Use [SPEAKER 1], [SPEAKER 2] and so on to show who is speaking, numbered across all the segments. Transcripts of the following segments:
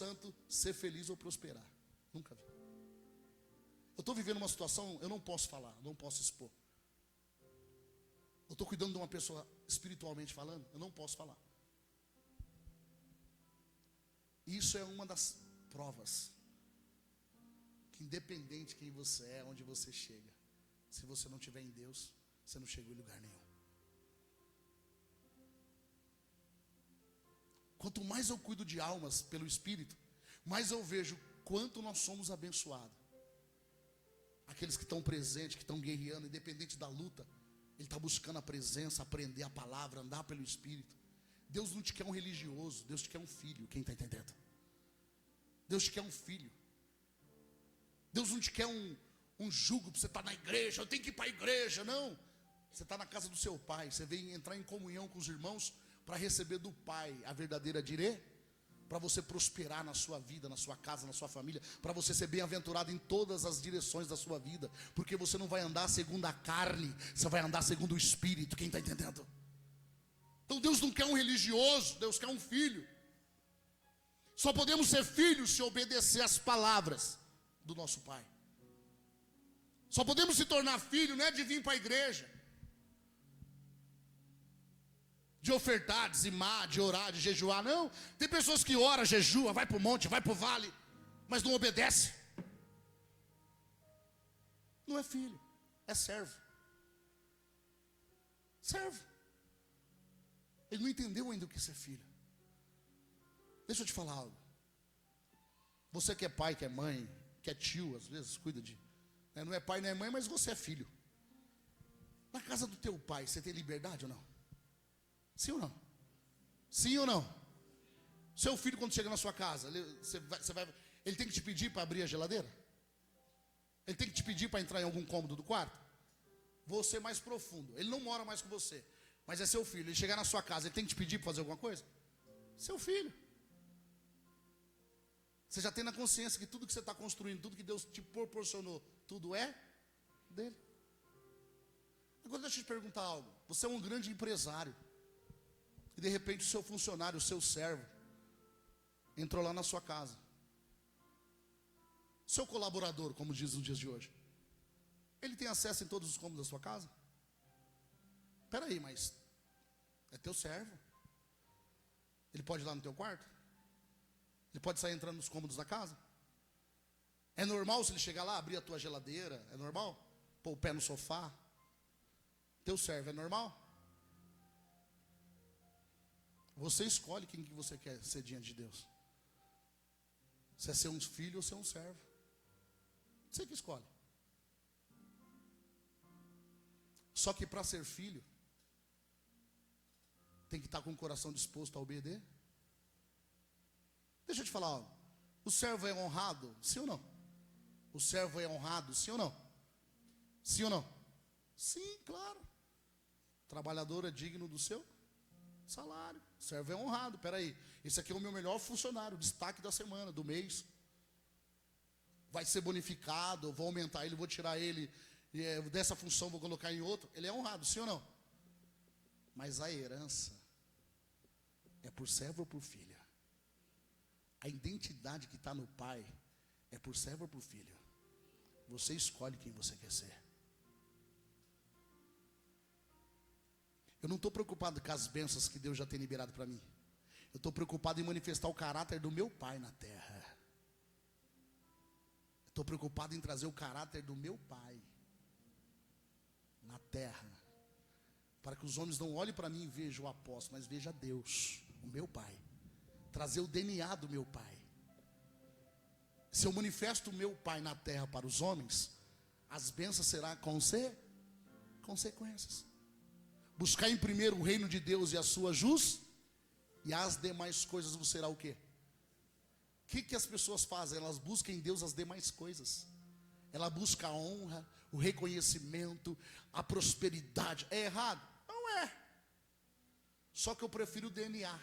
[SPEAKER 1] santo ser feliz ou prosperar. Nunca vi. Eu estou vivendo uma situação, eu não posso falar, não posso expor. Eu estou cuidando de uma pessoa espiritualmente falando, eu não posso falar. Isso é uma das provas que independente de quem você é, onde você chega, se você não estiver em Deus, você não chegou em lugar nenhum. Quanto mais eu cuido de almas pelo Espírito, mais eu vejo quanto nós somos abençoados. Aqueles que estão presentes, que estão guerreando, independente da luta, ele está buscando a presença, aprender a palavra, andar pelo Espírito. Deus não te quer um religioso, Deus te quer um filho. Quem está entendendo? Deus te quer um filho. Deus não te quer um jugo para você estar na igreja, eu tenho que ir para a igreja. Não, você está na casa do seu pai, você vem entrar em comunhão com os irmãos para receber do pai a verdadeira direção, para você prosperar na sua vida, na sua casa, na sua família, para você ser bem-aventurado em todas as direções da sua vida, porque você não vai andar segundo a carne, você vai andar segundo o Espírito. Quem está entendendo? Então Deus não quer um religioso, Deus quer um filho. Só podemos ser filhos se obedecer às palavras do nosso pai. Só podemos se tornar filho, não é de vir para a igreja, de ofertar, dizimar, de orar, de jejuar. Não, tem pessoas que oram, jejua, vai para o monte, vai para o vale, mas não obedece. Não é filho, é servo. Servo. Ele não entendeu ainda o que é ser filho. Deixa eu te falar algo. Você que é pai, que é mãe, que é tio, às vezes cuida de, não é pai, não é mãe, mas você é filho. Na casa do teu pai, você tem liberdade ou não? Sim ou não? Sim ou não? Seu filho, quando chega na sua casa, ele tem que te pedir para abrir a geladeira? Ele tem que te pedir para entrar em algum cômodo do quarto? Você mais profundo. Ele não mora mais com você, mas é seu filho. Ele chegar na sua casa, ele tem que te pedir para fazer alguma coisa? Seu filho. Você já tem na consciência que tudo que você está construindo, tudo que Deus te proporcionou, tudo é dele. Agora deixa eu te perguntar algo. Você é um grande empresário, e de repente o seu funcionário, o seu servo, entrou lá na sua casa. Seu colaborador, como diz nos dias de hoje, ele tem acesso em todos os cômodos da sua casa? Espera aí, mas é teu servo. Ele pode ir lá no teu quarto? Ele pode sair entrando nos cômodos da casa? É normal se ele chegar lá, abrir a tua geladeira? É normal? Pôr o pé no sofá? Teu servo, é normal? Você escolhe quem que você quer ser diante de Deus. Se é ser um filho ou ser um servo. Você que escolhe. Só que para ser filho, tem que estar com o coração disposto a obedecer. Deixa eu te falar algo. O servo é honrado, sim ou não? O servo é honrado, sim ou não? Sim ou não? Sim, claro. O trabalhador é digno do seu salário. O servo é honrado. Espera aí, esse aqui é o meu melhor funcionário, destaque da semana, do mês. Vai ser bonificado, eu vou aumentar ele, vou tirar ele dessa função, vou colocar em outro. Ele é honrado, sim ou não? Mas a herança é por servo ou por filha? A identidade que está no pai é por servo ou por filho? Você escolhe quem você quer ser. Eu não estou preocupado com as bênçãos que Deus já tem liberado para mim. Eu estou preocupado em manifestar o caráter do meu pai na terra. Estou preocupado em trazer o caráter do meu pai na terra, para que os homens não olhem para mim e vejam o apóstolo, mas vejam Deus, o meu pai. Trazer o DNA do meu pai. Se eu manifesto o meu pai na terra para os homens, as bênçãos serão consequências. Buscar em primeiro o reino de Deus e a sua justiça, e as demais coisas vos será o quê? O que as pessoas fazem? Elas buscam em Deus as demais coisas. Ela busca a honra, o reconhecimento, a prosperidade. É errado? Não é. Só que eu prefiro o DNA.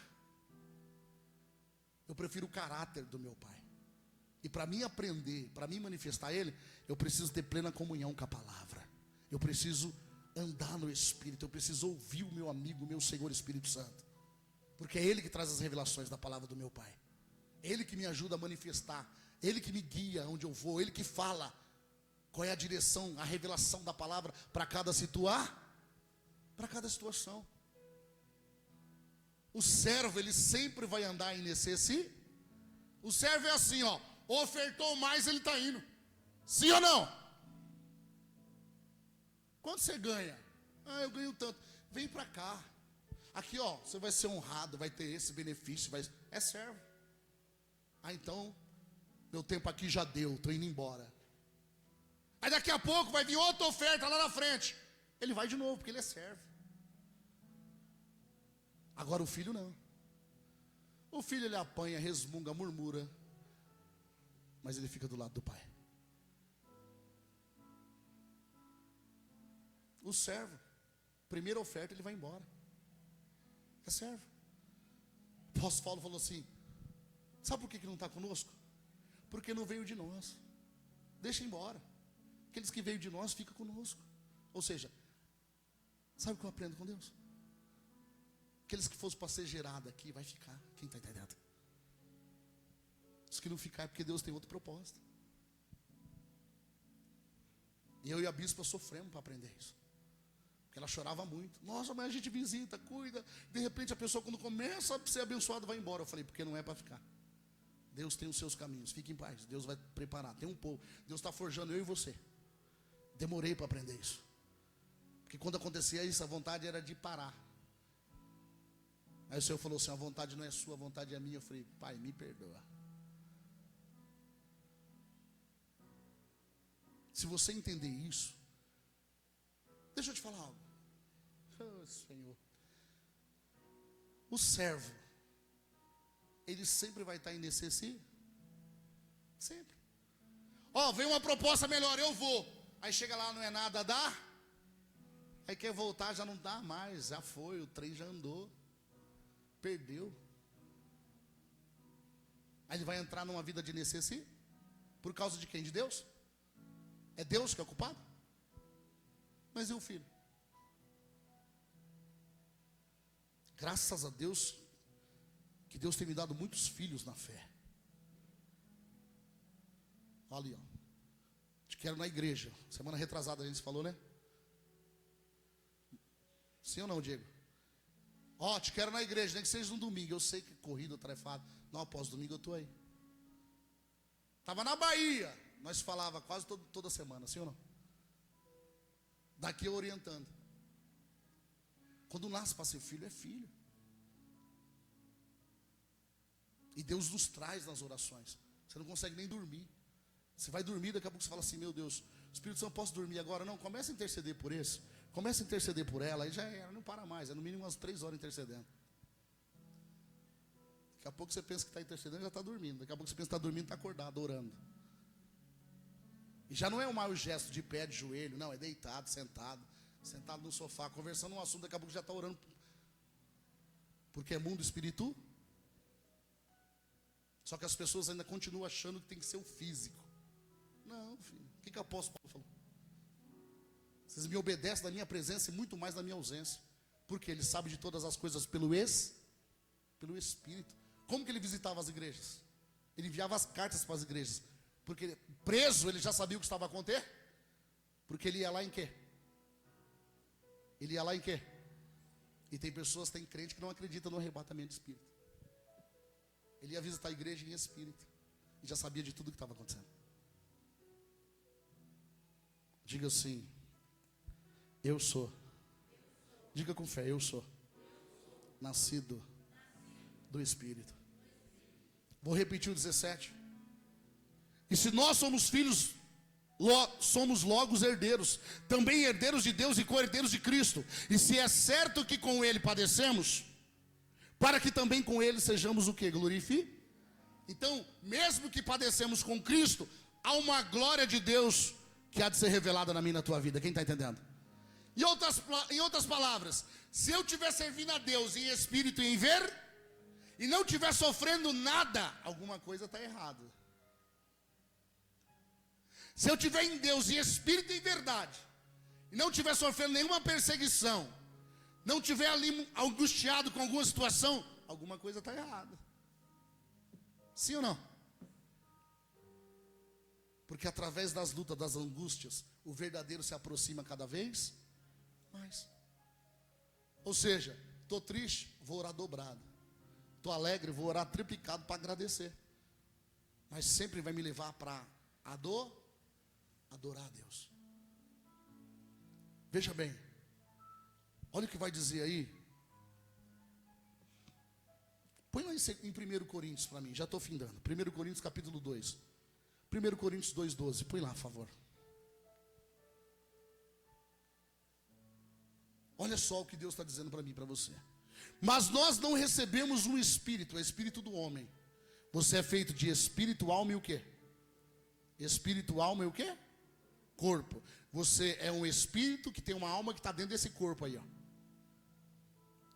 [SPEAKER 1] Eu prefiro o caráter do meu pai. E para mim aprender, para mim manifestar ele, eu preciso ter plena comunhão com a palavra. Eu preciso andar no Espírito. Eu preciso ouvir o meu amigo, o meu Senhor Espírito Santo. Porque é ele que traz as revelações da palavra do meu pai. Ele que me ajuda a manifestar, Ele que me guia onde eu vou, Ele que fala qual é a direção, a revelação da palavra para cada situação. O servo, ele sempre vai andar em necessidade. O servo é assim, ó, ofertou mais, ele está indo. Sim ou não? Quanto você ganha? Eu ganho tanto. Vem para cá. Aqui, ó, você vai ser honrado, vai ter esse benefício, é servo. Então, meu tempo aqui já deu, estou indo embora. Aí daqui a pouco vai vir outra oferta lá na frente. Ele vai de novo, porque ele é servo. Agora o filho não. O filho ele apanha, resmunga, murmura, mas ele fica do lado do pai. O servo, primeira oferta ele vai embora. É servo. O apóstolo Paulo falou assim: sabe por que não está conosco? Porque não veio de nós. Deixa embora. Aqueles que veio de nós ficam conosco. Ou seja, sabe o que eu aprendo com Deus? Aqueles que fossem para ser gerado aqui, vai ficar. Quem está entendendo? Os que não ficar é porque Deus tem outro propósito. E eu e a bispa sofremos para aprender isso. Porque ela chorava muito. Nossa, mas a gente visita, cuida. De repente a pessoa quando começa a ser abençoada vai embora. Eu falei, porque não é para ficar. Deus tem os seus caminhos, fique em paz. Deus vai preparar, tem um povo. Deus está forjando eu e você. Demorei para aprender isso. Porque quando acontecia isso, a vontade era de parar. Aí o Senhor falou assim: a vontade não é sua, a vontade é minha. Eu falei, pai, me perdoa. Se você entender isso, deixa eu te falar algo. Oh, Senhor. O servo, ele sempre vai estar em necessidade. Sempre. Vem uma proposta melhor, eu vou. Aí chega lá, não é nada, dá. Aí quer voltar, já não dá mais. Já foi, o trem já andou. Perdeu. Aí ele vai entrar numa vida de necessidade. Por causa de quem? De Deus? É Deus que é o culpado? Mas e o filho? Graças a Deus, que Deus tem me dado muitos filhos na fé. Olha ali, ó. Te quero na igreja. Semana retrasada a gente falou, né? Sim ou não, Diego? Te quero na igreja, nem que seja no domingo. Eu sei que corrida, tarefado. Não, após domingo eu estou aí. Estava na Bahia. Nós falava quase toda semana, sim ou não? Daqui eu orientando. Quando nasce para ser filho, é filho. E Deus nos traz nas orações. Você não consegue nem dormir. Você vai dormir, daqui a pouco você fala assim: meu Deus, Espírito Santo, posso dormir agora? Não, começa a interceder por esse. Começa a interceder por ela. Aí já era, não para mais. É no mínimo umas 3 horas intercedendo. Daqui a pouco você pensa que está intercedendo e já está dormindo. Daqui a pouco você pensa que está dormindo e está acordado, orando. E já não é um mau gesto de pé, de joelho. Não, é deitado, sentado no sofá, conversando um assunto. Daqui a pouco já está orando. Porque é mundo espiritual. Só que as pessoas ainda continuam achando que tem que ser o físico. Não, filho. O que o apóstolo Paulo falou? Vocês me obedecem na minha presença e muito mais na minha ausência. Porque ele sabe de todas as coisas pelo Espírito. Como que ele visitava as igrejas? Ele enviava as cartas para as igrejas. Porque preso ele já sabia o que estava a acontecer. Porque ele ia lá em quê? Ele ia lá em quê? E tem pessoas, tem crente que não acredita no arrebatamento de espírito. Ele ia visitar a igreja em espírito. E já sabia de tudo o que estava acontecendo. Diga assim: eu sou. Diga com fé: eu sou nascido do Espírito. Vou repetir o 17. E se nós somos filhos, somos logo os herdeiros, também herdeiros de Deus e co-herdeiros de Cristo. E se é certo que com Ele padecemos, para que também com Ele sejamos o que? Glorificados. Então, mesmo que padecemos com Cristo, há uma glória de Deus que há de ser revelada na minha e na tua vida. Quem está entendendo? Em outras palavras, se eu estiver servindo a Deus em espírito e em ver, e não estiver sofrendo nada, alguma coisa está errada. Se eu estiver em Deus em espírito e em verdade, e não estiver sofrendo nenhuma perseguição, não estiver ali angustiado com alguma situação, alguma coisa está errada. Sim ou não? Porque através das lutas, das angústias, o verdadeiro se aproxima cada vez mais. Ou seja, estou triste, vou orar dobrado. Estou alegre, vou orar triplicado para agradecer. Mas sempre vai me levar para adorar a Deus. Veja bem, olha o que vai dizer aí. Põe lá em 1 Coríntios para mim, já estou findando. 1 Coríntios capítulo 2. 1 Coríntios 2,12, põe lá, por favor. Olha só o que Deus está dizendo para mim e para você. Mas nós não recebemos um espírito, é o espírito do homem. Você é feito de espírito, alma e o quê? Espírito, alma e o quê? Corpo. Você é um espírito que tem uma alma que está dentro desse corpo aí, ó.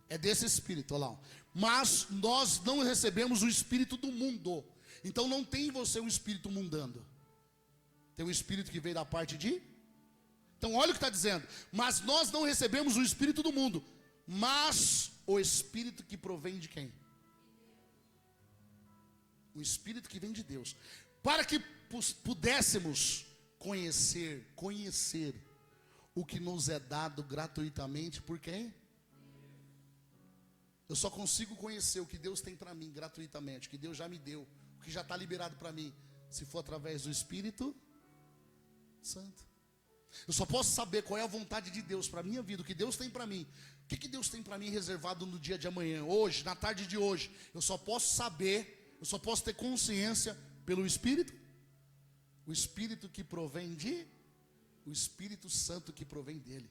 [SPEAKER 1] É desse espírito, olha lá. Ó. Mas nós não recebemos o espírito do mundo. Então não tem em você um espírito mundano. Tem um espírito que veio da parte de... Então olha o que está dizendo. Mas nós não recebemos o espírito do mundo, mas o espírito que provém de quem? O espírito que vem de Deus. Para que pudéssemos conhecer o que nos é dado gratuitamente por quem? Eu só consigo conhecer o que Deus tem para mim gratuitamente, o que Deus já me deu, o que já está liberado para mim, se for através do Espírito Santo. Eu só posso saber qual é a vontade de Deus para a minha vida, o que Deus tem para mim. O que Deus tem para mim reservado no dia de amanhã, hoje, na tarde de hoje. Eu só posso saber, eu só posso ter consciência pelo Espírito. O Espírito que provém de... O Espírito Santo que provém dele.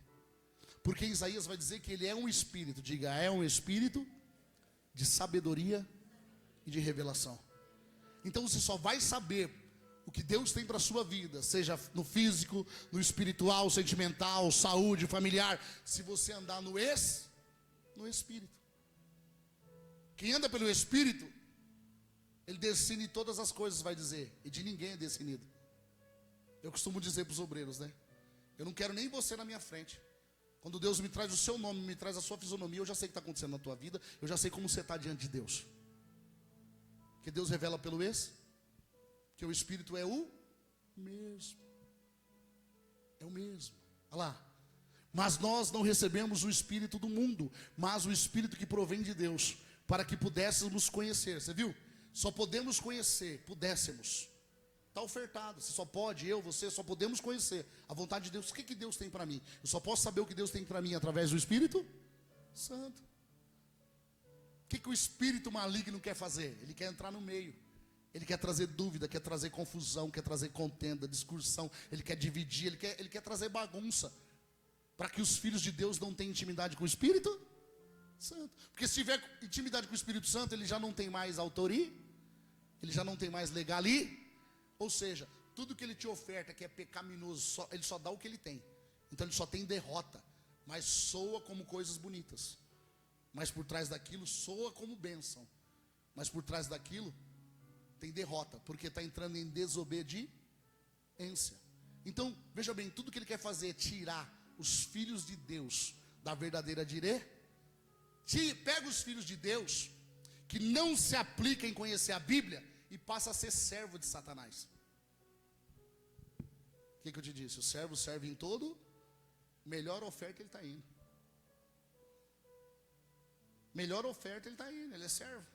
[SPEAKER 1] Porque Isaías vai dizer que ele é um espírito, diga, é um espírito de sabedoria e de revelação. Então você só vai saber o que Deus tem para a sua vida, seja no físico, no espiritual, sentimental, saúde, familiar, se você andar no Espírito. Quem anda pelo Espírito, ele decide todas as coisas, vai dizer, e de ninguém é decidido. Eu costumo dizer para os obreiros, né? Eu não quero nem você na minha frente. Quando Deus me traz o seu nome, me traz a sua fisionomia, eu já sei o que está acontecendo na tua vida, eu já sei como você está diante de Deus. Que Deus revela pelo que o Espírito é o mesmo. É o mesmo. Olha lá. Mas nós não recebemos o Espírito do mundo, mas o Espírito que provém de Deus, para que pudéssemos conhecer. Você viu? Só podemos conhecer, pudéssemos. Está ofertado, você só pode, eu, você, só podemos conhecer a vontade de Deus. O que Deus tem para mim? Eu só posso saber o que Deus tem para mim através do Espírito Santo. O que o espírito maligno quer fazer? Ele quer entrar no meio. Ele quer trazer dúvida, quer trazer confusão, quer trazer contenda, discussão. Ele quer dividir, ele quer trazer bagunça. Para que os filhos de Deus não tenham intimidade com o Espírito Santo. Porque se tiver intimidade com o Espírito Santo, ele já não tem mais autoria, ele já não tem mais legali. Ou seja, tudo que ele te oferta que é pecaminoso, ele só dá o que ele tem. Então ele só tem derrota, mas soa como coisas bonitas. Mas por trás daquilo soa como bênção. Mas por trás daquilo tem derrota, porque está entrando em desobediência. Então, veja bem, tudo que ele quer fazer é tirar os filhos de Deus da verdadeira direita. Pega os filhos de Deus que não se aplicam em conhecer a Bíblia e passa a ser servo de Satanás. O que eu te disse? O servo serve em todo, melhor oferta ele está indo. Melhor oferta ele está indo, ele é servo.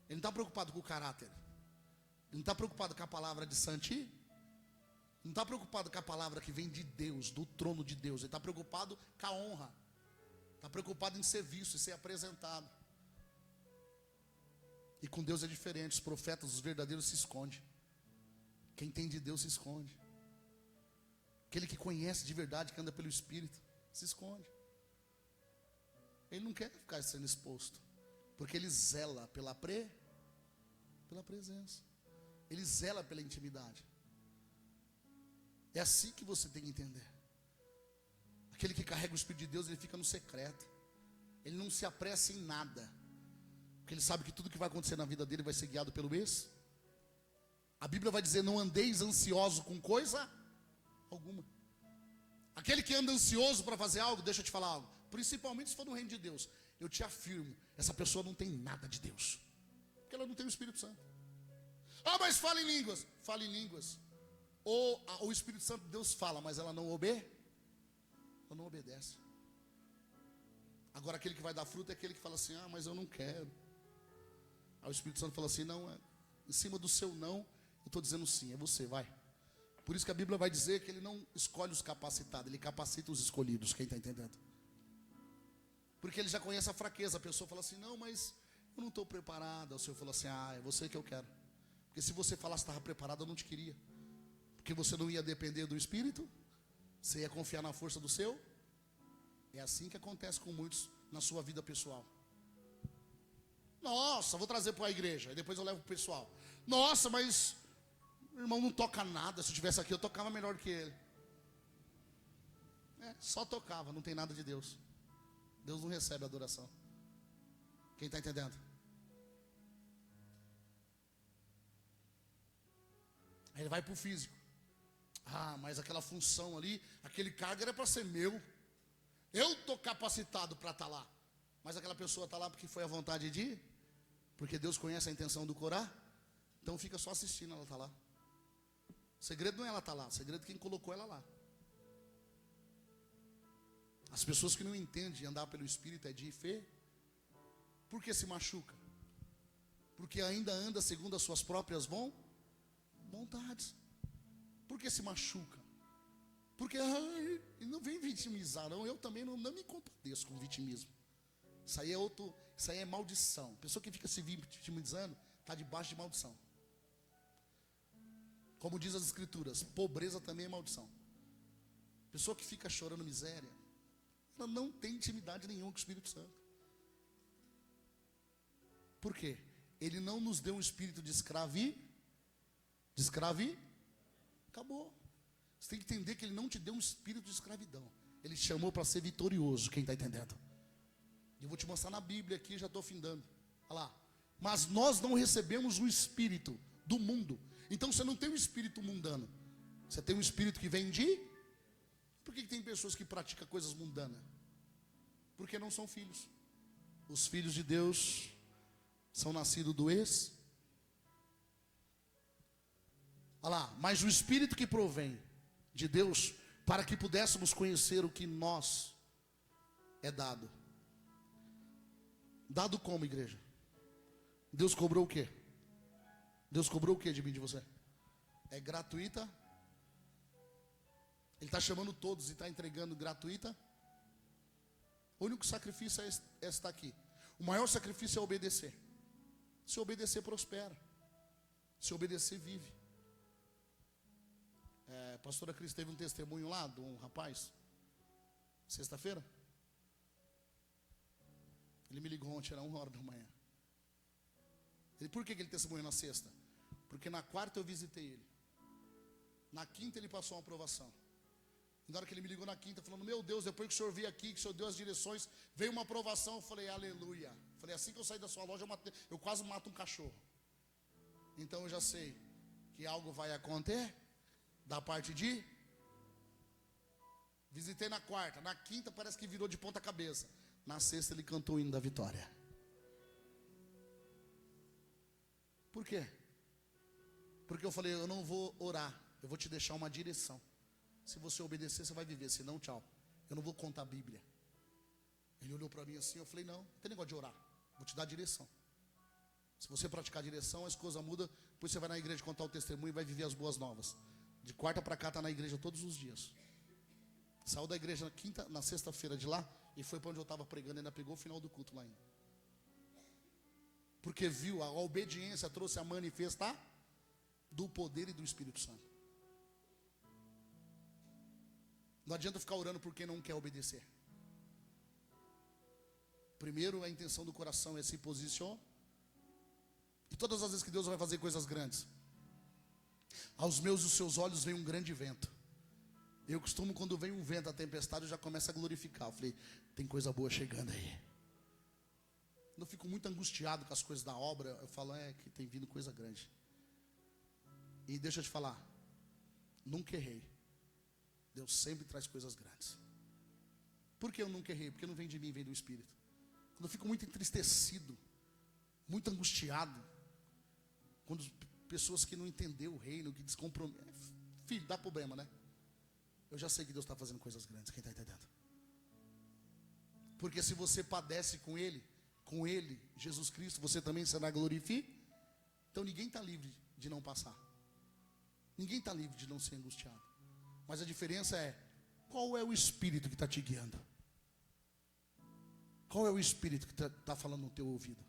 [SPEAKER 1] Ele não está preocupado com o caráter. Ele não está preocupado com a palavra de santi. Não está preocupado com a palavra que vem de Deus, do trono de Deus. Ele está preocupado com a honra. Está preocupado em ser visto e ser apresentado. E com Deus é diferente. Os profetas, os verdadeiros, se escondem. Quem tem de Deus se esconde. Aquele que conhece de verdade, que anda pelo Espírito, se esconde. Ele não quer ficar sendo exposto, porque ele zela pela presença. Ele zela pela intimidade. É assim que você tem que entender. Aquele que carrega o Espírito de Deus, ele fica no secreto. Ele não se apressa em nada, porque ele sabe que tudo que vai acontecer na vida dele vai ser guiado pelo mês. A Bíblia vai dizer, não andeis ansioso com coisa alguma. Aquele que anda ansioso para fazer algo, deixa eu te falar algo, principalmente se for no reino de Deus, eu te afirmo, essa pessoa não tem nada de Deus. porque ela não tem o Espírito Santo. Ah, mas fala em línguas. Fala em línguas. Ou o Espírito Santo de Deus fala, mas ela não obedece. Agora aquele que vai dar fruto é aquele que fala assim, ah, mas eu não quero. Aí o Espírito Santo fala assim, não, em cima do seu não, eu estou dizendo sim, é você, vai. Por isso que a Bíblia vai dizer que ele não escolhe os capacitados, ele capacita os escolhidos, quem está entendendo? Porque ele já conhece a fraqueza, a pessoa fala assim, não, mas eu não estou preparado. Aí o Senhor falou assim, ah, é você que eu quero. Porque se você falasse que estava preparado, eu não te queria. Porque você não ia depender do Espírito, você ia confiar na força do seu. É assim que acontece com muitos na sua vida pessoal. Nossa, vou trazer para a igreja, e depois eu levo para o pessoal. Nossa, mas o irmão não toca nada. Se eu estivesse aqui, eu tocava melhor que ele. Só tocava, não tem nada de Deus. Deus não recebe adoração. Quem está entendendo? Aí ele vai para o físico. Ah, mas aquela função ali, aquele cargo era para ser meu. Eu estou capacitado para estar lá. Mas aquela pessoa está lá porque foi a vontade de ir. Porque Deus conhece a intenção do Corá. Então fica só assistindo, ela está lá. O segredo não é ela estar lá, o segredo é quem colocou ela lá. As pessoas que não entendem andar pelo Espírito é de fé. Por que se machuca? Porque ainda anda segundo as suas próprias vontades. Por que se machuca? Porque não vem vitimizar, não. Eu também não me compadeço com vitimismo. Isso aí é maldição. Pessoa que fica se vitimizando está debaixo de maldição. Como diz as Escrituras, pobreza também é maldição. Pessoa que fica chorando miséria, ela não tem intimidade nenhuma com o Espírito Santo. Por quê? Ele não nos deu um espírito de acabou. Você tem que entender que ele não te deu um espírito de escravidão. Ele te chamou para ser vitorioso, quem está entendendo? Eu vou te mostrar na Bíblia aqui, já estou findando. Olha lá. Mas nós não recebemos o espírito do mundo. Então você não tem um espírito mundano. Você tem um espírito que vem de... Por que tem pessoas que praticam coisas mundanas? Porque não são filhos. Os filhos de Deus são nascidos do ex. Olha lá. Mas o espírito que provém de Deus, para que pudéssemos conhecer o que nós é dado. Dado como, igreja? Deus cobrou o quê? Deus cobrou o quê de mim, de você? É gratuita? Ele está chamando todos e está entregando gratuita? O único sacrifício é estar aqui. O maior sacrifício é obedecer. Se obedecer, prospera. Se obedecer, vive. A pastora Cris teve um testemunho lá de um rapaz, sexta-feira. Ele me ligou ontem, era 1h da manhã. Por que ele testemunhou na sexta? Porque na quarta eu visitei ele. Na quinta ele passou uma aprovação. E na hora que ele me ligou na quinta, falando, meu Deus, depois que o senhor veio aqui, que o senhor deu as direções, veio uma aprovação, eu falei, aleluia. Falei, assim que eu sair da sua loja, eu quase mato um cachorro. Então eu já sei que algo vai acontecer, da parte de... Visitei na quarta, na quinta parece que virou de ponta cabeça. Na sexta ele cantou o hino da vitória. Por quê? Porque eu falei, eu não vou orar, eu vou te deixar uma direção. Se você obedecer, você vai viver, senão tchau. Eu não vou contar a Bíblia. Ele olhou para mim assim, eu falei, não tem negócio de orar, vou te dar direção. Se você praticar a direção, as coisas mudam. Depois você vai na igreja contar o testemunho e vai viver as boas novas. De quarta para cá está na igreja todos os dias. Saiu da igreja na sexta-feira de lá e foi para onde eu estava pregando, ainda pegou o final do culto lá ainda. Porque viu, a obediência trouxe a manifestar do poder e do Espírito Santo. Não adianta ficar orando por quem não quer obedecer. Primeiro a intenção do coração é se posicionar. E todas as vezes que Deus vai fazer coisas grandes, aos meus e os seus olhos vem um grande vento. Eu costumo, quando vem um vento, a tempestade, eu já começo a glorificar. Eu falei, tem coisa boa chegando aí. Eu fico muito angustiado com as coisas da obra. Eu falo, que tem vindo coisa grande. E deixa eu te falar, nunca errei. Deus sempre traz coisas grandes. Por que eu nunca errei? Porque não vem de mim, vem do Espírito. Quando eu fico muito entristecido, muito angustiado, Quando pessoas que não entenderam o reino, que descomprometem. Filho, dá problema, né? Eu já sei que Deus está fazendo coisas grandes. Quem está entendendo? Porque se você padece com Ele, Jesus Cristo, você também será glorificado. Então ninguém está livre de não passar. Ninguém está livre de não ser angustiado. Mas a diferença é, qual é o Espírito que está te guiando? Qual é o Espírito que está falando no teu ouvido?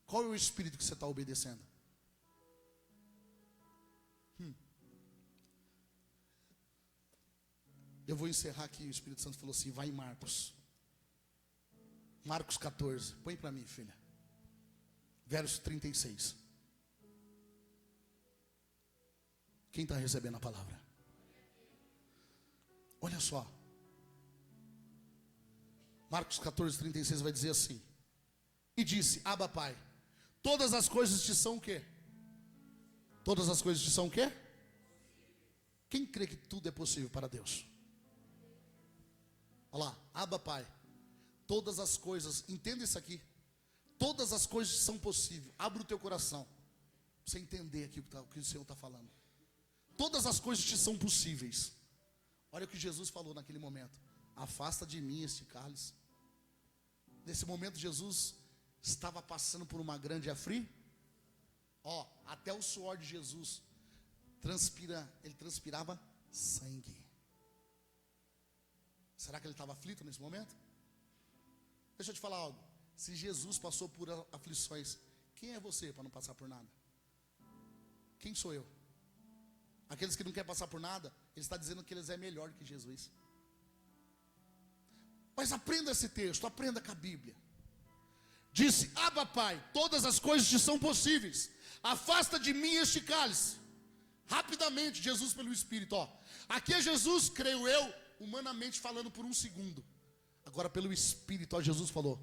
[SPEAKER 1] Qual é o Espírito que você está obedecendo? Eu vou encerrar aqui. O Espírito Santo falou assim, vai em Marcos. Marcos 14. Põe para mim, filha. Verso 36. Quem está recebendo a palavra? Olha só. Marcos 14, 36 vai dizer assim. E disse, Abba Pai, todas as coisas te são o quê? Todas as coisas te são o quê? Quem crê que tudo é possível para Deus? Olha lá, Abba Pai, todas as coisas, entenda isso aqui. Todas as coisas são possíveis. Abra o teu coração, para você entender aqui o que o Senhor está falando. Todas as coisas te são possíveis. Olha o que Jesus falou naquele momento. Afasta de mim este cálice. Nesse momento Jesus estava passando por uma grande até o suor de Jesus ele transpirava sangue. Será que ele estava aflito nesse momento? Deixa eu te falar algo. Se Jesus passou por aflições, quem é você para não passar por nada? Quem sou eu? Aqueles que não querem passar por nada, ele está dizendo que eles é melhor que Jesus. Mas aprenda esse texto, aprenda com a Bíblia. Disse, Abba Pai, todas as coisas te são possíveis. Afasta de mim este cálice. Rapidamente, Jesus pelo Espírito, aqui é Jesus, creio eu, humanamente falando por um segundo. Agora pelo Espírito, Jesus falou,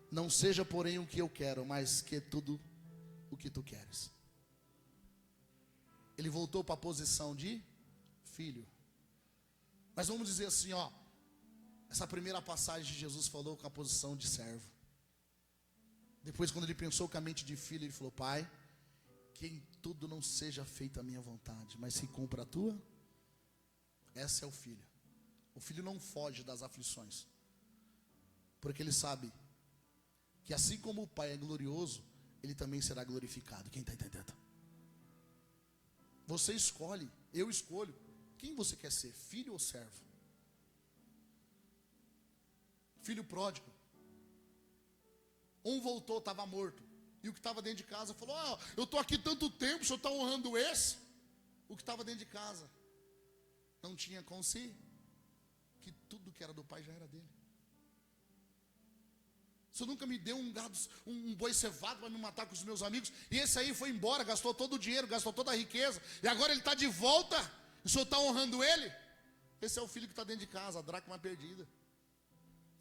[SPEAKER 1] não seja porém o que eu quero, mas que tudo o que tu queres. Ele voltou para a posição de filho. Mas vamos dizer assim, essa primeira passagem de Jesus falou com a posição de servo. Depois, quando ele pensou com a mente de filho, ele falou, Pai, que em tudo não seja feita a minha vontade, mas se cumpra a tua. Essa é o filho. O filho não foge das aflições, porque ele sabe que assim como o Pai é glorioso, ele também será glorificado. Quem está entendendo? Você escolhe, eu escolho. Quem você quer ser, filho ou servo? Filho pródigo. Um voltou, estava morto. E o que estava dentro de casa falou, eu estou aqui tanto tempo, o senhor está honrando esse? O que estava dentro de casa não tinha consigo que tudo que era do pai já era dele. O senhor nunca me deu um gado, um boi cevado para me matar com os meus amigos. E esse aí foi embora, gastou todo o dinheiro, gastou toda a riqueza. E agora ele está de volta. O senhor está honrando ele? Esse é o filho que está dentro de casa, a dracma perdida.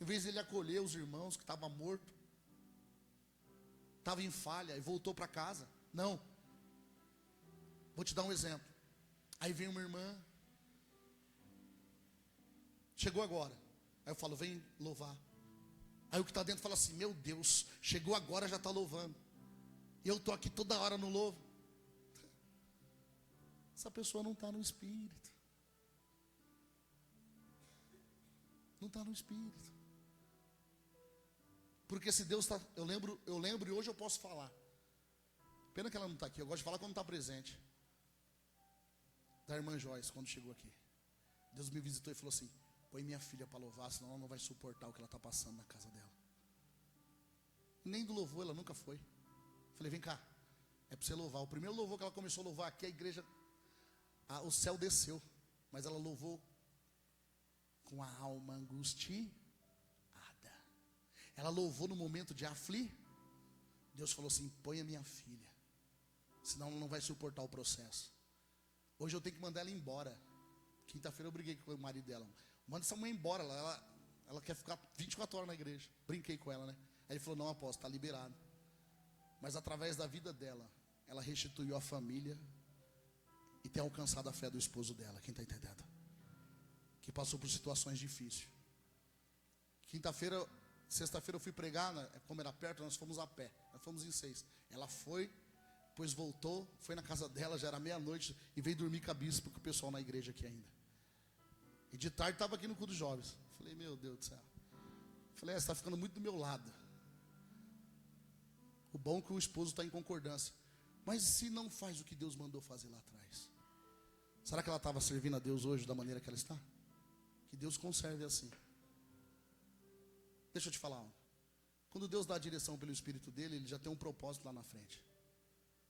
[SPEAKER 1] Em vez de ele acolher os irmãos que estavam mortos, estava em falha e voltou para casa. Não. Vou te dar um exemplo. Aí vem uma irmã. Chegou agora. Aí eu falo, vem louvar. Aí o que está dentro fala assim, meu Deus, chegou agora, já está louvando. E eu estou aqui toda hora no louvo. Essa pessoa não está no Espírito. Não está no Espírito. Porque se Deus está, eu lembro e hoje eu posso falar. Pena que ela não está aqui, eu gosto de falar quando está presente. Da irmã Joyce, quando chegou aqui. Deus me visitou e falou assim, põe minha filha para louvar, senão ela não vai suportar o que ela está passando na casa dela. Nem do louvor ela nunca foi. Falei, vem cá, é para você louvar. O primeiro louvor que ela começou a louvar aqui, a igreja, o céu desceu. Mas ela louvou com a alma angustiada. Ela louvou no momento de aflição. Deus falou assim, põe a minha filha, senão ela não vai suportar o processo. Hoje eu tenho que mandar ela embora. Quinta-feira eu briguei com o marido dela. Manda essa mãe embora, ela quer ficar 24 horas na igreja. Brinquei com ela, né? Aí ele falou, não, apóstolo, está liberado. Mas através da vida dela, ela restituiu a família e tem alcançado a fé do esposo dela. Quem está entendendo? Que passou por situações difíceis. Sexta-feira eu fui pregar, como era perto, nós fomos a pé. Nós fomos em 6. Ela foi Depois voltou, foi na casa dela, já era meia-noite, e veio dormir com a bispa, com o pessoal na igreja aqui ainda. E de tarde estava aqui no culto dos jovens. Falei, meu Deus do céu. Falei, você está ficando muito do meu lado. O bom é que o esposo está em concordância. Mas se não faz o que Deus mandou fazer lá atrás? Será que ela estava servindo a Deus hoje da maneira que ela está? Que Deus conserve assim. Deixa eu te falar algo. Quando Deus dá a direção pelo Espírito dele, ele já tem um propósito lá na frente.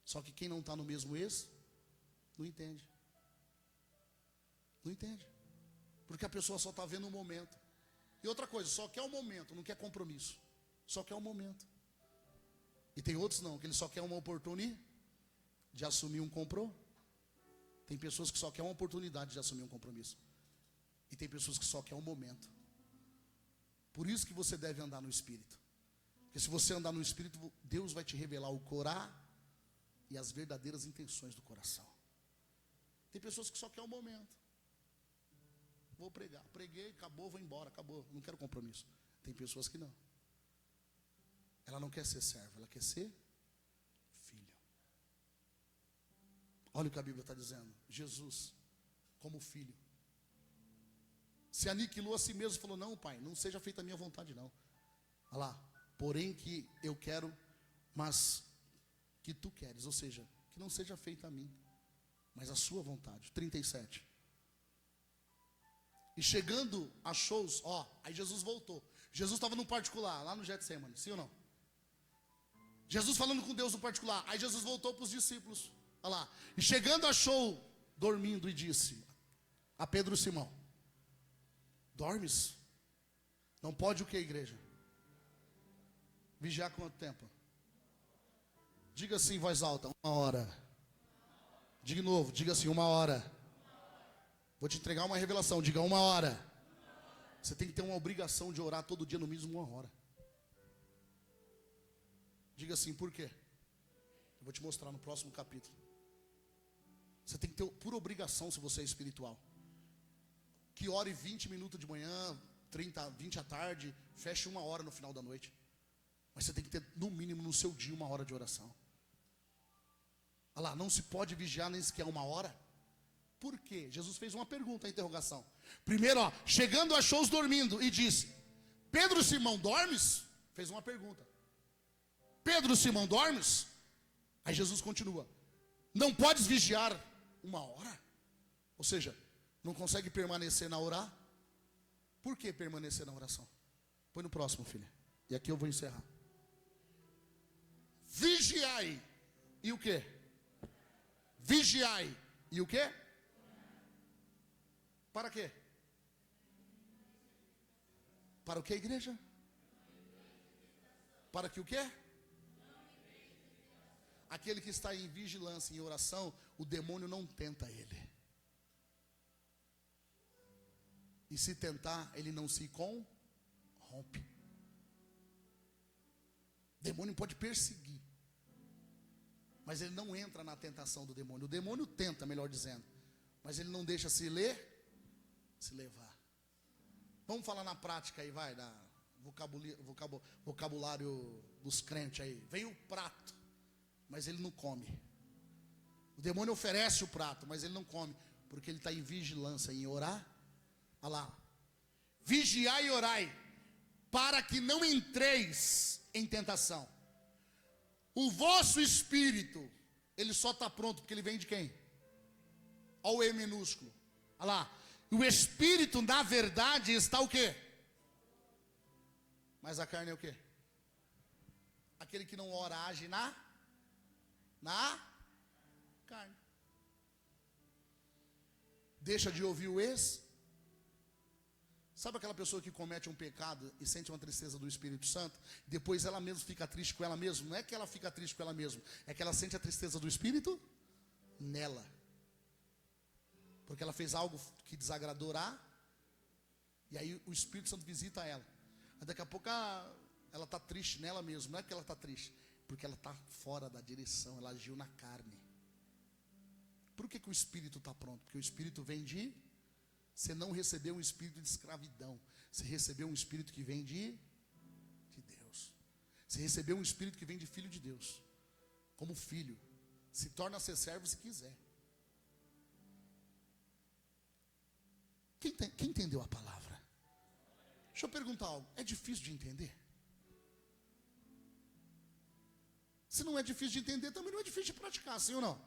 [SPEAKER 1] Só que quem não está no mesmo eixo, não entende. Não entende. Porque a pessoa só está vendo o momento. E outra coisa, só quer o momento, não quer compromisso. Só quer o momento. E tem outros não, que ele só quer uma oportunidade de assumir um compromisso. Tem pessoas que só querem uma oportunidade de assumir um compromisso. E tem pessoas que só querem um momento. Por isso que você deve andar no Espírito. Porque se você andar no Espírito, Deus vai te revelar o corá e as verdadeiras intenções do coração. Tem pessoas que só querem um momento. Vou pregar. Preguei, acabou, vou embora, acabou. Não quero compromisso. Tem pessoas que não. Ela não quer ser serva, ela quer ser filho. Olha o que a Bíblia está dizendo. Jesus, como filho, se aniquilou a si mesmo e falou, não, pai, não seja feita a minha vontade, não. Olha lá, porém que eu quero, mas que tu queres. Ou seja, que não seja feita a mim, mas a sua vontade. 37. E chegando a shows, aí Jesus voltou. Jesus estava no particular, lá no Getsemane, sim ou não? Jesus falando com Deus no particular. Aí Jesus voltou para os discípulos. Olha lá. E chegando achou dormindo e disse a Pedro e Simão: dormes? Não pode o que, igreja? Vigiar quanto tempo? Diga assim em voz alta, 1 hora. Diga de novo, diga assim, 1 hora. Vou te entregar uma revelação, diga 1 hora. Você tem que ter uma obrigação de orar todo dia no mínimo 1 hora. Diga assim, por quê? Eu vou te mostrar no próximo capítulo. Você tem que ter por obrigação, se você é espiritual, que ore 20 minutos de manhã, 20 à tarde, feche 1 hora no final da noite. Mas você tem que ter no mínimo no seu dia 1 hora de oração. Olha lá, não se pode vigiar nem sequer 1 hora. Por quê? Jesus fez uma pergunta, a interrogação. Primeiro, chegando achou-os dormindo e disse: Pedro, Simão, dormes? Fez uma pergunta. Pedro, Simão, dormes? Aí Jesus continua: não podes vigiar 1 hora? Ou seja, não consegue permanecer na orar? Por que permanecer na oração? Põe no próximo, filha. E aqui eu vou encerrar. Vigiai. E o quê? Vigiai. E o quê? Para quê? Para o que, igreja? Para que o quê? Aquele que está em vigilância, em oração, o demônio não tenta ele. E se tentar, ele não se corrompe. O demônio pode perseguir, mas ele não entra na tentação do demônio. O demônio tenta, melhor dizendo, mas ele não deixa se levar. Vamos falar na prática aí, vai, da vocabulário dos crentes aí. Vem o prato, mas ele não come. O demônio oferece o prato, mas ele não come, porque ele está em vigilância, em orar. Olha lá. Vigiai e orai, para que não entreis em tentação. O vosso espírito, ele só está pronto porque ele vem de quem? Olha o E minúsculo. Olha lá. O espírito, na verdade, está o quê? Mas a carne é o quê? Aquele que não ora age na carne. Deixa de ouvir o ex. Sabe aquela pessoa que comete um pecado e sente uma tristeza do Espírito Santo? Depois ela mesma fica triste com ela mesma. Não é que ela fica triste com ela mesma, é que ela sente a tristeza do Espírito nela. Porque ela fez algo que desagradou e aí o Espírito Santo visita ela. Mas daqui a pouco ela está triste nela mesma. Não é que ela está triste, porque ela está fora da direção, ela agiu na carne. Por que o Espírito está pronto? Porque o Espírito vem de... Você não recebeu um espírito de escravidão. Você recebeu um espírito que vem de Deus. Você recebeu um espírito que vem de filho de Deus. Como filho. Se torna a ser servo se quiser. Quem entendeu a palavra? Deixa eu perguntar algo. É difícil de entender? Se não é difícil de entender, também não é difícil de praticar, sim ou não?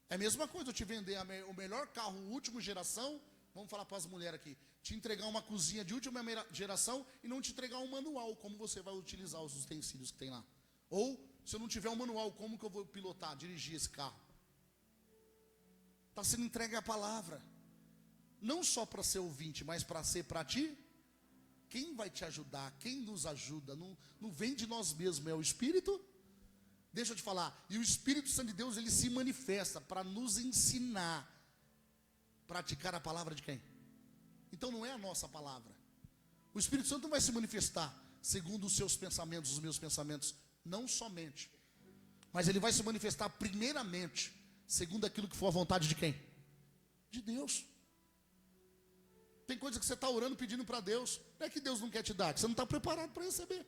[SPEAKER 1] É a mesma coisa eu te vender o melhor carro, última geração. Vamos falar para as mulheres aqui. Te entregar uma cozinha de última geração e não te entregar um manual, como você vai utilizar os utensílios que tem lá. Ou, se eu não tiver um manual, como que eu vou pilotar, dirigir esse carro? Está sendo entregue a palavra. Não só para ser ouvinte, mas para ser para ti. Quem vai te ajudar? Quem nos ajuda? Não vem de nós mesmos, é o Espírito. Deixa eu te falar. E o Espírito Santo de Deus, ele se manifesta para nos ensinar. Praticar a palavra de quem? Então não é a nossa palavra. O Espírito Santo não vai se manifestar segundo os seus pensamentos, os meus pensamentos. Não somente. Mas ele vai se manifestar primeiramente segundo aquilo que for a vontade de quem? De Deus. Tem coisa que você está orando pedindo para Deus. Não é que Deus não quer te dar, que você não está preparado para receber.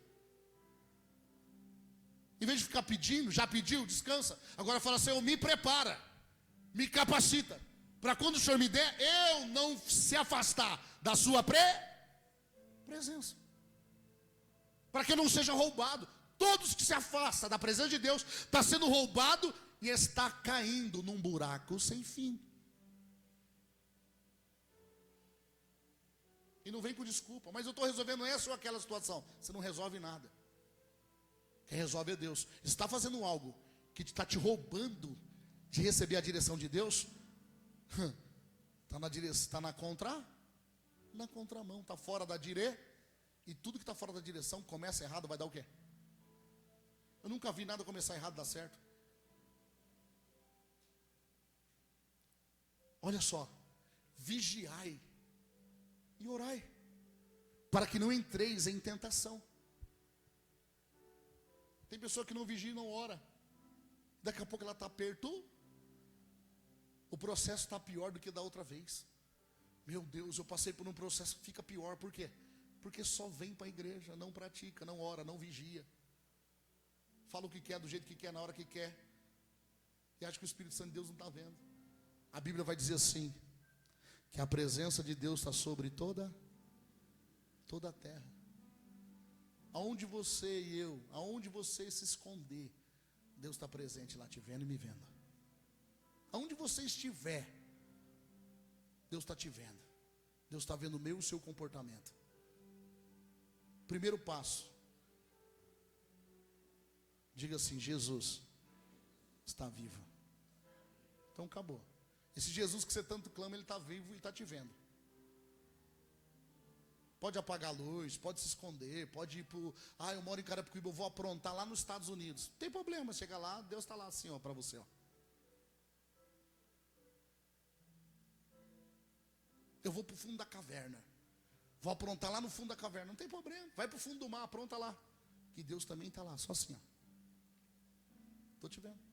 [SPEAKER 1] Em vez de ficar pedindo, já pediu, descansa. Agora fala, Senhor, me prepara, me capacita, para quando o Senhor me der, eu não se afastar da sua presença. Para que eu não seja roubado. Todos que se afastam da presença de Deus, está sendo roubado e está caindo num buraco sem fim. E não vem com desculpa, mas eu estou resolvendo essa ou aquela situação. Você não resolve nada. Quem resolve é Deus. Está fazendo algo que está te roubando de receber a direção de Deus? Está na contramão, está fora da direção. E tudo que está fora da direção começa errado, vai dar o quê? Eu nunca vi nada começar errado dar certo. Olha só, vigiai e orai, para que não entreis em tentação. Tem pessoa que não vigia e não ora. Daqui a pouco ela está perto. O processo está pior do que da outra vez. Meu Deus, eu passei por um processo que fica pior. Por quê? Porque só vem para a igreja, não pratica, não ora, não vigia. Fala o que quer, do jeito que quer, na hora que quer. E acha que o Espírito Santo de Deus não está vendo. A Bíblia vai dizer assim, que a presença de Deus está sobre toda a terra. Aonde você e eu, aonde você se esconder, Deus está presente lá, te vendo e me vendo. Aonde você estiver, Deus está te vendo. Deus está vendo o meu e o seu comportamento. Primeiro passo. Diga assim, Jesus está vivo. Então acabou. Esse Jesus que você tanto clama, ele está vivo e está te vendo. Pode apagar a luz, pode se esconder, pode ir para... eu moro em Carapicuíba, eu vou aprontar lá nos Estados Unidos. Não tem problema, chega lá, Deus está lá assim, ó, para você, ó. Eu vou para o fundo da caverna. Vou aprontar lá no fundo da caverna, não tem problema. Vai para o fundo do mar, apronta lá. Que Deus também está lá, só assim, ó. Estou te vendo.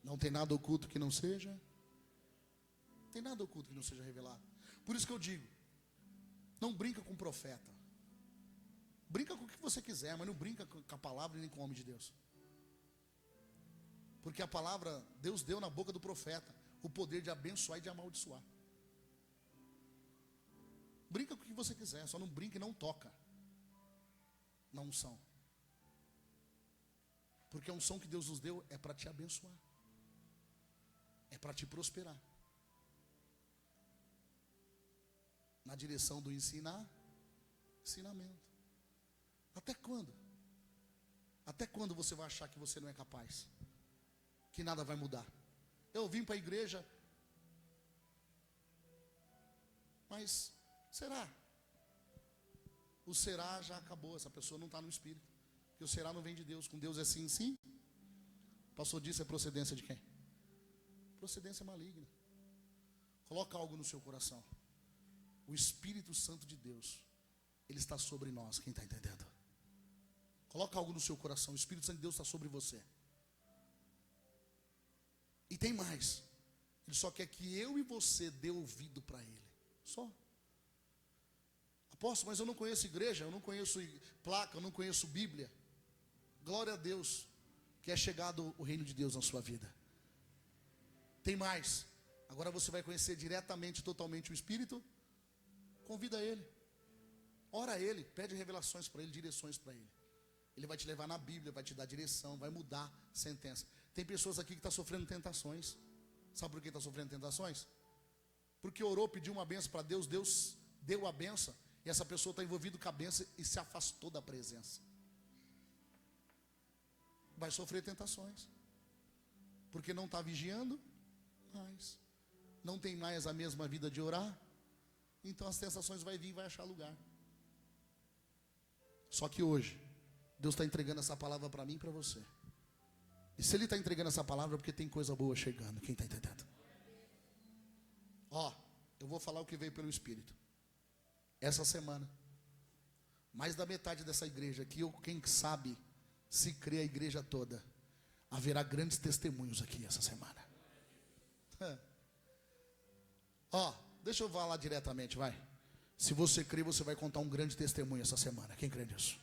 [SPEAKER 1] Não tem nada oculto que não seja. Não tem nada oculto que não seja revelado. Por isso que eu digo, não brinca com o profeta. Brinca com o que você quiser, mas não brinca com a palavra nem com o homem de Deus. Porque a palavra, Deus deu na boca do profeta o poder de abençoar e de amaldiçoar. Brinca com o que você quiser, só não brinca e não toca na unção. Porque a unção que Deus nos deu é para te abençoar. É para te prosperar. Na direção do ensinamento. Até quando? Até quando você vai achar que você não é capaz? Que nada vai mudar? Eu vim para a igreja, mas será? O será já acabou, essa pessoa não está no Espírito. Porque o será não vem de Deus, com Deus é sim, sim. O pastor disse, é procedência de quem? Procedência maligna. Coloca algo no seu coração. O Espírito Santo de Deus, ele está sobre nós, quem está entendendo? Coloca algo no seu coração, o Espírito Santo de Deus está sobre você. E tem mais. Ele só quer que eu e você dê ouvido para ele. Só. Apóstolo, mas eu não conheço igreja, eu não conheço placa, eu não conheço Bíblia. Glória a Deus, que é chegado o reino de Deus na sua vida. Tem mais. Agora você vai conhecer diretamente, totalmente o Espírito. Convida Ele. Ora a Ele, pede revelações para Ele, direções para Ele. Ele vai te levar na Bíblia, vai te dar direção, vai mudar sentença. Tem pessoas aqui que estão sofrendo tentações. Sabe por que está sofrendo tentações? Porque orou, pediu uma benção para Deus, Deus deu a benção, e essa pessoa está envolvida com a benção e se afastou da presença. Vai sofrer tentações. Porque não está vigiando mais. Não tem mais a mesma vida de orar. Então as tentações vai vir e vai achar lugar. Só que hoje, Deus está entregando essa palavra para mim e para você. E se Ele está entregando essa palavra é porque tem coisa boa chegando. Quem está entendendo? Ó, eu vou falar o que veio pelo Espírito. Essa semana, mais da metade dessa igreja aqui, ou quem sabe, se crê a igreja toda, haverá grandes testemunhos aqui essa semana. Ó, deixa eu falar diretamente, vai. Se você crê, você vai contar um grande testemunho essa semana. Quem crê nisso?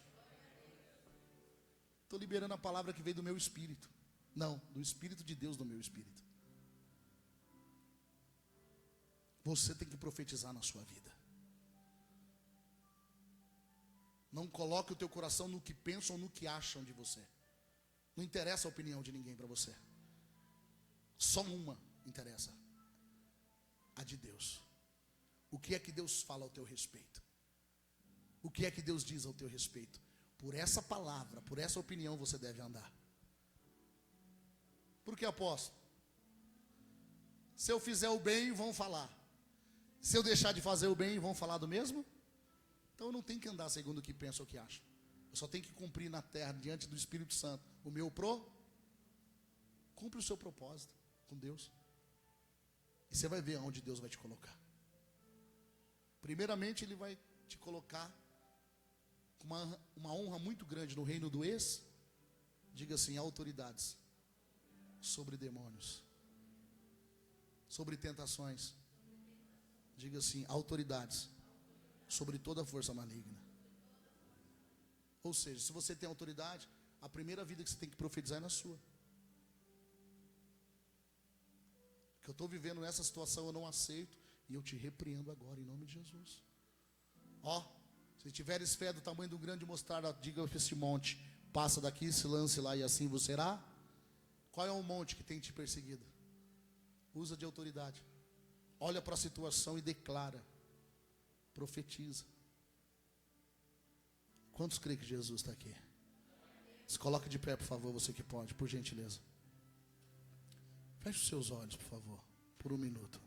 [SPEAKER 1] Estou liberando a palavra que veio do meu espírito. Não, do Espírito de Deus no meu espírito. Você tem que profetizar na sua vida. Não coloque o teu coração no que pensam ou no que acham de você. Não interessa a opinião de ninguém para você. Só uma interessa. A de Deus. O que é que Deus fala ao teu respeito? O que é que Deus diz ao teu respeito? Por essa palavra, por essa opinião você deve andar. Por que, apóstolo? Se eu fizer o bem, vão falar. Se eu deixar de fazer o bem, vão falar do mesmo? Então eu não tenho que andar segundo o que penso ou o que acho. Eu só tenho que cumprir na terra, diante do Espírito Santo, o meu cumpre o seu propósito com Deus. E você vai ver aonde Deus vai te colocar. Primeiramente, Ele vai te colocar com uma honra muito grande no reino do diga assim, autoridades sobre demônios, sobre tentações. Diga assim, autoridades sobre toda força maligna. Ou seja, se você tem autoridade, a primeira vida que você tem que profetizar é na sua. Que eu estou vivendo nessa situação, eu não aceito, e eu te repreendo agora em nome de Jesus. Ó, se tiveres fé do tamanho do grande mostarda, diga para esse monte, passa daqui, se lance lá e assim você será. Qual é o monte que tem te perseguido? Usa de autoridade. Olha para a situação e declara. Profetiza. Quantos creem que Jesus está aqui? Se coloque de pé, por favor, você que pode, por gentileza. Feche os seus olhos, por favor, por um minuto.